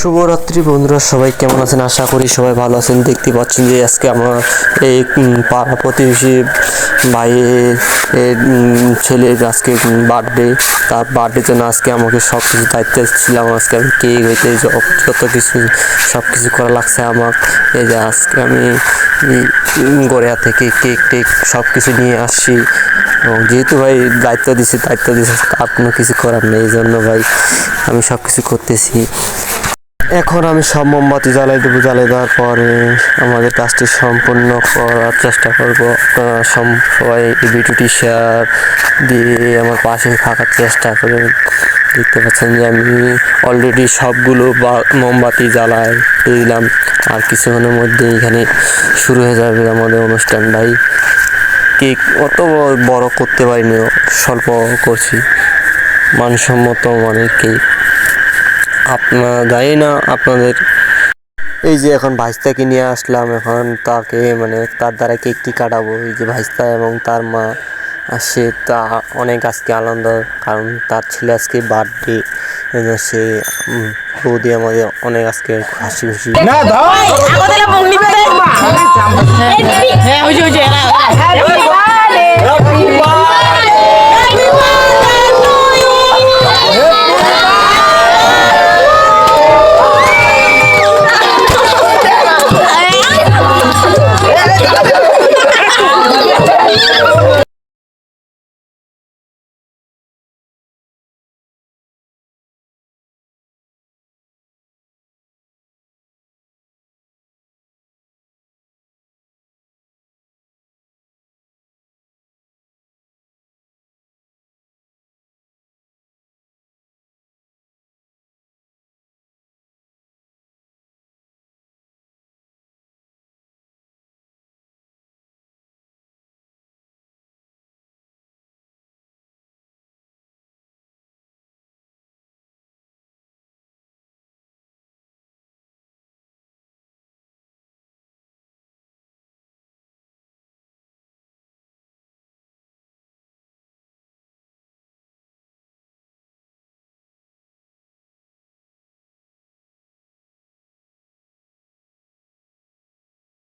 শুভরাত্রি বন্ধুরা, সবাই কেমন আছেন? আশা করি সবাই ভালো আছেন। দেখতে পাচ্ছেন যে আজকে আমার এই পাড়া প্রতিবেশী ভাইয়ের ছেলের আজকে বার্থডে। তার বার্থডের জন্য আজকে আমাকে সব কিছু দায়িত্ব ছিলাম। আজকে আমি কেক হইতে যত কিছু সব কিছু করা লাগছে আমার। এই যে আজকে আমি গড়িয়া থেকে কেক টেক সব কিছু নিয়ে আসছি। এবং যেহেতু ভাই দায়িত্ব দিছে আর কোনো কিছু করার নেই, এই জন্য ভাই আমি সব কিছু করতেছি। এখন আমি সব মোমবাতি জ্বালাই দেবো। জ্বালাই দেওয়ার পরে আমাদের কাজটি সম্পূর্ণ করার চেষ্টা করবো। আপনারা সবাই এই ভিডিওটি শেয়ার দিয়ে আমার পাশে থাকার চেষ্টা করবেন। দেখতে পাচ্ছেন যে আমি অলরেডি সবগুলো মোমবাতি জ্বালাই দিলাম। আর কিছুক্ষণের মধ্যে এখানে শুরু হয়ে যাবে আমাদের অনুষ্ঠান। ভাই কেক অত বড় করতে পারিনি, স্বল্প করছি, মানসম্মত মানের কেক। আপনারা জানি না আপনাদের। এই যে এখন ভাইস্তাকে নিয়ে আসলাম, এখন তাকে তার দ্বারা কেকটি কাটাবো। এই যে ভাইস্তা এবং তার মা আসে, তা অনেক আজকে আনন্দ, কারণ তার ছেলে আজকে বার্থডে। সে বৌদি আমাদের অনেক আজকে হাসি খুশি।